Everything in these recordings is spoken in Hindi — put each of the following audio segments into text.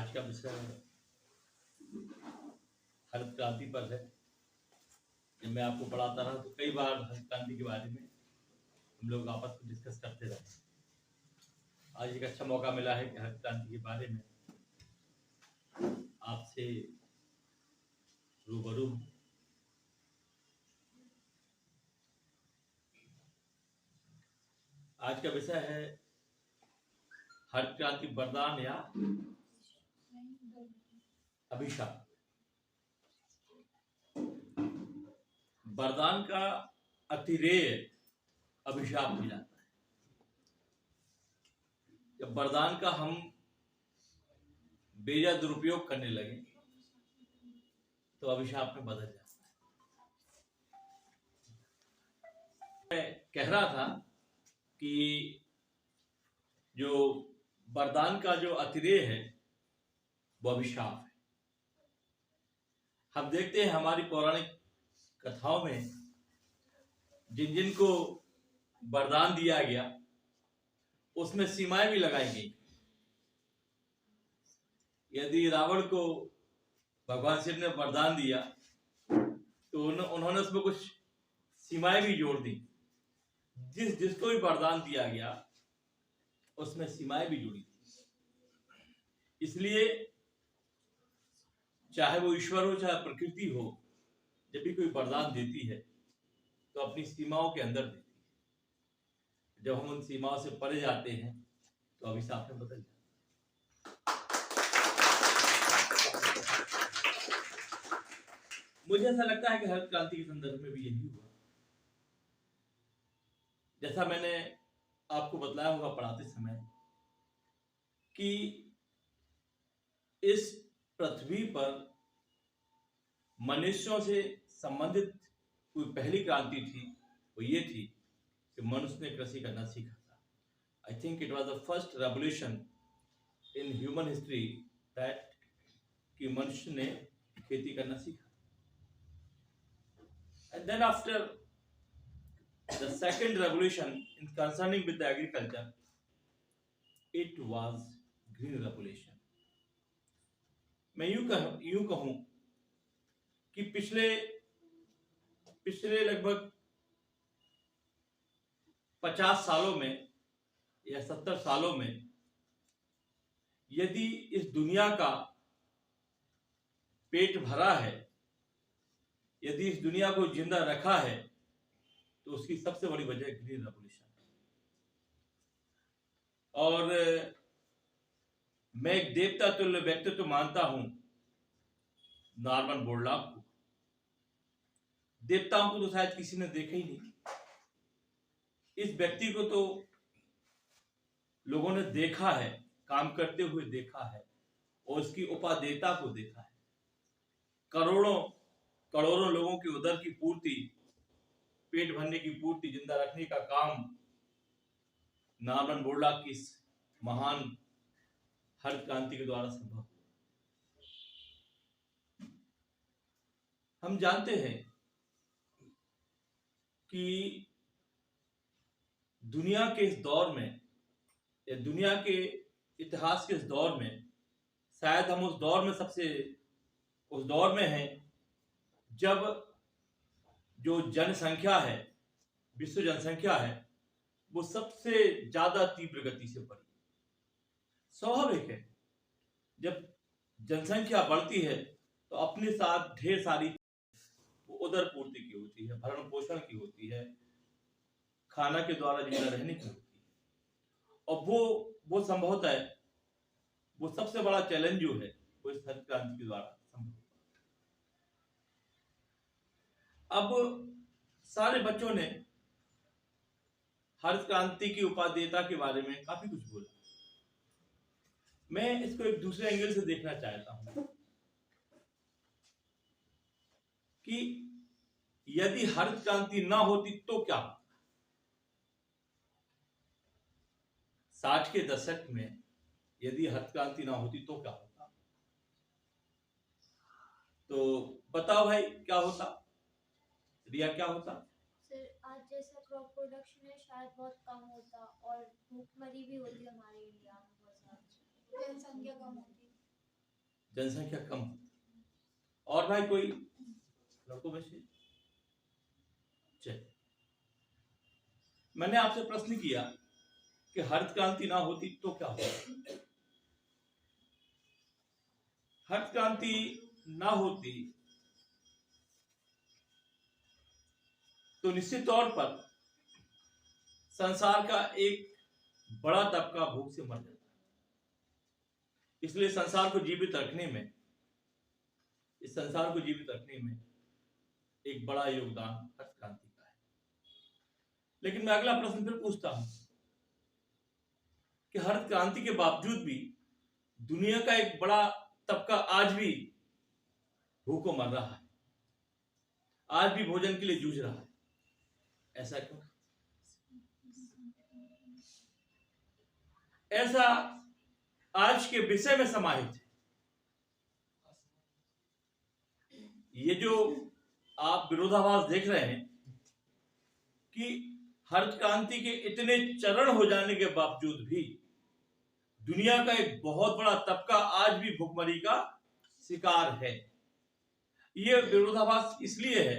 आज का विषय हरित क्रांति पर है। जब मैं आपको पढ़ाता रहा तो कई बार हरित क्रांति के बारे में हम लोग आपस में डिस्कस करते रहे। आज एक अच्छा मौका मिला है कि हरित क्रांति के बारे में आपसे रूबरू हूं। आज का विषय है हरित क्रांति वरदान या अभिशाप। वरदान का अतिरेय अभिशाप भी जाता है। जब वरदान का हम बेजा दुरुपयोग करने लगे तो अभिशाप में बदल जाता है। मैं कह रहा था कि जो वरदान का जो अतिरेय है वो अभिशाप है। हम देखते हैं हमारी पौराणिक कथाओं में जिन जिन को वरदान दिया गया उसमें सीमाएं भी लगाई गई। यदि रावण को भगवान शिव ने वरदान दिया तो उन्होंने उसमें कुछ सीमाएं भी जोड़ दी। जिसको भी वरदान दिया गया उसमें सीमाएं भी जुड़ी थी। इसलिए चाहे वो ईश्वर हो चाहे प्रकृति हो, जब भी कोई वरदान देती है तो अपनी सीमाओं के अंदर देती है। जब हम उन सीमाओं से परे जाते हैं तो अभिशाप में बदल जाता है। मुझे ऐसा लगता है कि हरित क्रांति के संदर्भ में भी यही हुआ। जैसा मैंने आपको बतलाया होगा पढ़ाते समय कि इस पृथ्वी पर मनुष्यों से संबंधित कोई पहली क्रांति थी, वो ये थी कि मनुष्य ने कृषि करना सीखा था। I think it was the first revolution in human history that कि मनुष्य ने खेती करना सीखा। And then after the second revolution in concerning with the agriculture, it was green revolution. मैं यूं कहूं कि पिछले लगभग 50 सालों में या 70 सालों में यदि इस दुनिया का पेट भरा है, यदि इस दुनिया को जिंदा रखा है, तो उसकी सबसे बड़ी वजह ग्रीन रेवोल्यूशन है। और मैं एक देवता तुल्य व्यक्तित्व तो मानता हूं नॉर्मन बोरलॉग को। देवताओं को तो शायद किसी ने देखा ही नहीं। इस व्यक्ति को तो लोगों ने देखा है, काम करते हुए देखा है और उसकी उपादेयता को देखा है। करोड़ों लोगों की उदर की पूर्ति, पेट भरने की पूर्ति, जिंदा रखने का काम नॉर्मन बोरलॉग की इस महान हरित क्रांति के द्वारा संभव हुआ। हम जानते हैं कि दुनिया के इस दौर में या दुनिया के इतिहास के इस दौर में शायद हम उस दौर में हैं जब जो जनसंख्या है, विश्व जनसंख्या है, वो सबसे ज्यादा तीव्र गति से बढ़ी। स्वाभाविक है, जब जनसंख्या बढ़ती है तो अपने साथ ढेर सारी उदर पूर्ति की होती है, भरण पोषण की होती है, खाना के द्वारा जिंदा रहने की होती है। और वो संभवतः है, वो सबसे बड़ा चैलेंज जो है वो इस हरित क्रांति के द्वारा संभव। अब सारे बच्चों ने हरित क्रांति की उपादेयता के बारे में काफी कुछ बोला। मैं इसको एक दूसरे एंगल से देखना चाहता हूं कि यदि हरित क्रांति ना होती तो क्या होता। 60 के दशक में यदि हरित क्रांति ना होती तो क्या होता। तो बताओ भाई क्या होता, रिया, क्या होता? सर, आज जैसा क्रॉप प्रोडक्शन है शायद बहुत कम होता और भूखमरी भी होती हमारे इंडिया में बहुत ज्यादा। जनसंख्या कम होती। जनसंख्या कम होती। और भाई कोई लड़कों में से चलिए, मैंने आपसे प्रश्न किया कि हरित क्रांति ना होती तो क्या होता। हरित क्रांति ना होती तो निश्चित तौर पर संसार का एक बड़ा तबका भूख से मर जाता। इसलिए संसार को जीवित रखने में, इस संसार को जीवित रखने में एक बड़ा योगदान हरित क्रांति का है। लेकिन मैं अगला प्रश्न फिर पूछता हूं कि हरित क्रांति के बावजूद भी दुनिया का एक बड़ा तबका आज भी भूखों मर रहा है, आज भी भोजन के लिए जूझ रहा है। ऐसा क्यों? ऐसा आज के विषय में समाहित है। ये जो आप विरोधाभास देख रहे हैं कि हरित क्रांति के इतने चरण हो जाने के बावजूद भी दुनिया का एक बहुत बड़ा तबका आज भी भुखमरी का शिकार है। ये विरोधाभास इसलिए है,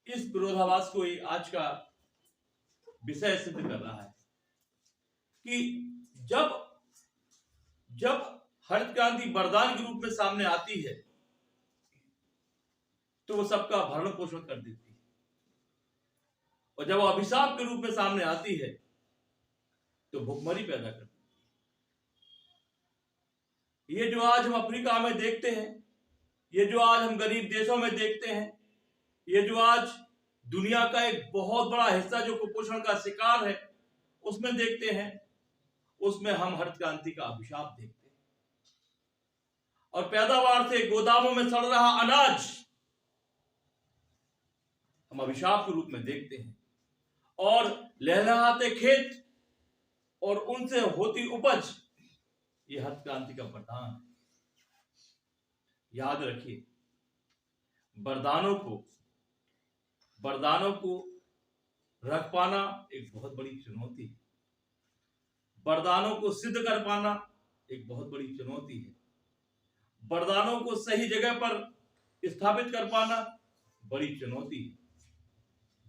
इस विरोधाभास को आज का विषय सिद्ध कर रहा है कि जब हरित क्रांति वरदान के रूप में सामने आती है तो वो सबका भरण पोषण कर देती है, और जब वो अभिशाप के रूप में सामने आती है तो भुखमरी पैदा करती है। ये जो आज हम अफ्रीका में देखते हैं, ये जो आज हम गरीब देशों में देखते हैं, ये जो आज दुनिया का एक बहुत बड़ा हिस्सा जो कुपोषण का शिकार है उसमें देखते हैं, उसमें हम हरित क्रांति का अभिशाप देखते हैं। और पैदावार से गोदामों में सड़ रहा अनाज हम अभिशाप के रूप में देखते हैं, और लहलहाते खेत और उनसे होती उपज ये हरित क्रांति का वरदान है। याद रखिए, वरदानों को रख पाना एक बहुत बड़ी चुनौती है, वरदानों को सिद्ध कर पाना एक बहुत बड़ी चुनौती है, वरदानों को सही जगह पर स्थापित कर पाना बड़ी चुनौती है।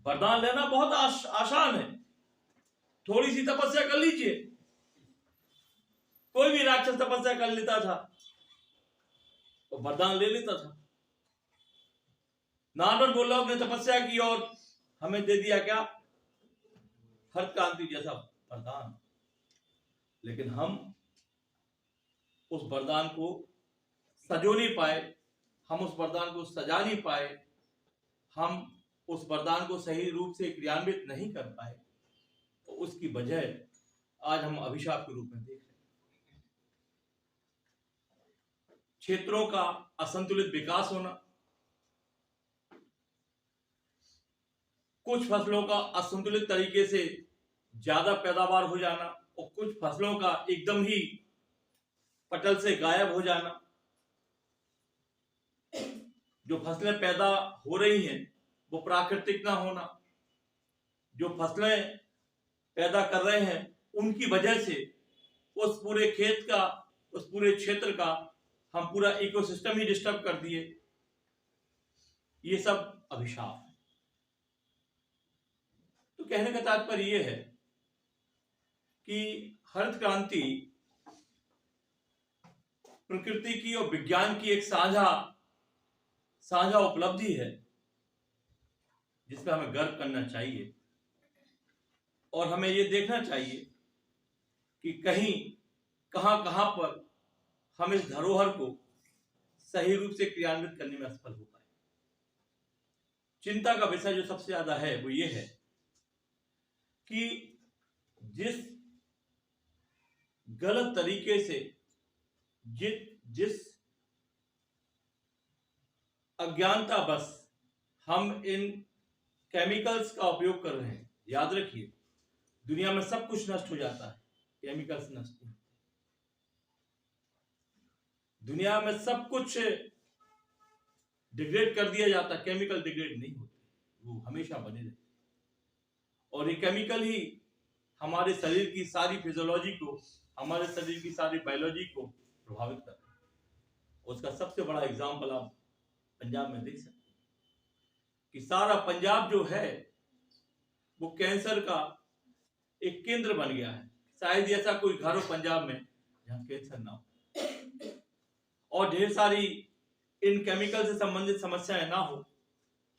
वरदान लेना बहुत आसान है, थोड़ी सी तपस्या कर लीजिए। कोई भी राक्षस तपस्या कर लेता था तो वरदान ले लेता था। नारद गोलोक ने तपस्या की और हमें दे दिया क्या? हरित क्रांति जैसा वरदान। लेकिन हम उस वरदान को सजो नहीं पाए, हम उस वरदान को सजा नहीं पाए, हम उस वरदान को सही रूप से क्रियान्वित नहीं कर पाए, तो उसकी वजह आज हम अभिशाप के रूप में देख रहे हैं। क्षेत्रों का असंतुलित विकास होना, कुछ फसलों का असंतुलित तरीके से ज्यादा पैदावार हो जाना और कुछ फसलों का एकदम ही पटल से गायब हो जाना। जो फसलें पैदा हो रही हैं वो प्राकृतिक ना होना, जो फसलें पैदा कर रहे हैं उनकी वजह से उस पूरे खेत का, उस पूरे क्षेत्र का हम पूरा इकोसिस्टम ही डिस्टर्ब कर दिए। ये सब अभिशाप है। तो कहने का तात्पर्य यह है कि हरित क्रांति प्रकृति की और विज्ञान की एक साझा उपलब्धि है जिसमें हमें गर्व करना चाहिए, और हमें यह देखना चाहिए कि कहां पर हम इस धरोहर को सही रूप से क्रियान्वित करने में असफल हो पाए। चिंता का विषय जो सबसे ज्यादा है वो ये है कि जिस गलत तरीके से, जिस अज्ञानता बस हम इन केमिकल्स का उपयोग कर रहे हैं। याद रखिए, दुनिया में सब कुछ नष्ट हो जाता है, केमिकल्स नष्ट नहीं। दुनिया में सब कुछ डिग्रेड कर दिया जाता है, केमिकल डिग्रेड नहीं होते, वो हमेशा बने रहते। और ये केमिकल ही हमारे शरीर की सारी फिजियोलॉजी को, हमारे शरीर की सारी बायोलॉजी को प्रभावित करते हैं। उसका सबसे बड़ा एग्जाम्पल आप पंजाब में देख सकते हैं कि सारा पंजाब जो है वो कैंसर का एक केंद्र बन गया है। शायद ऐसा कोई घर हो पंजाब में जहां कैंसर ना हो, और ढेर सारी इन केमिकल से संबंधित समस्याएं ना हो,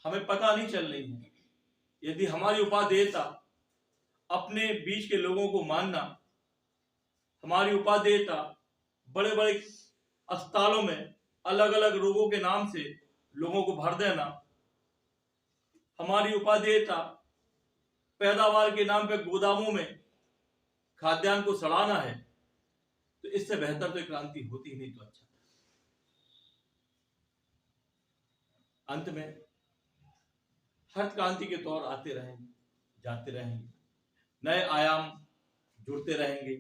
हमें पता नहीं चल रही है। यदि हमारी उपादेयता अपने बीच के लोगों को मानना, हमारी उपादेयता बड़े बड़े अस्पतालों में अलग अलग रोगों के नाम से लोगों को भर देना, हमारी उपादेयता पैदावार के नाम पे गोदामों में खाद्यान्न को सड़ाना है, तो इससे बेहतर तो क्रांति होती ही नहीं तो अच्छा। अंत में हर क्रांति के दौर आते रहेंगे, जाते रहेंगे, नए आयाम जुड़ते रहेंगे,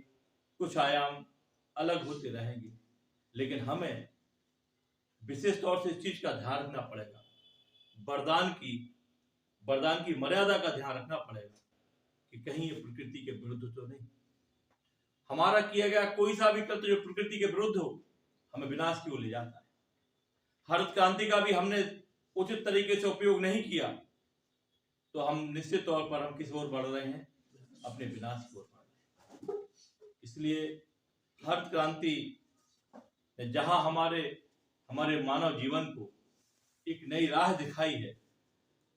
कुछ आयाम अलग होते रहेंगे, लेकिन हमें विशेष तौर से इस चीज का ध्यान रखना पड़ेगा, वरदान की मर्यादा का ध्यान रखना पड़ेगा कि कहीं ये प्रकृति के विरुद्ध तो नहीं। हमारा किया गया कोई सा भी कृत्य जो प्रकृति के विरुद्ध हो, हमें विनाश की ओर ले जाता है। हरित क्रांति का भी हमने उचित तरीके से उपयोग नहीं किया तो हम निश्चित तौर पर हम किस ओर बढ़ रहे हैं, अपने विनाश की ओर बढ़ रहे हैं। इसलिए हरित क्रांति ने जहां हमारे मानव जीवन को एक नई राह दिखाई है,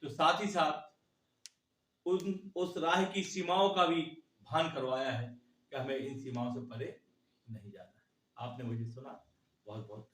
तो साथ ही साथ उस राह की सीमाओं का भी भान करवाया है कि हमें इन सीमाओं से परे नहीं जाना है। आपने मुझे सुना, बहुत बहुत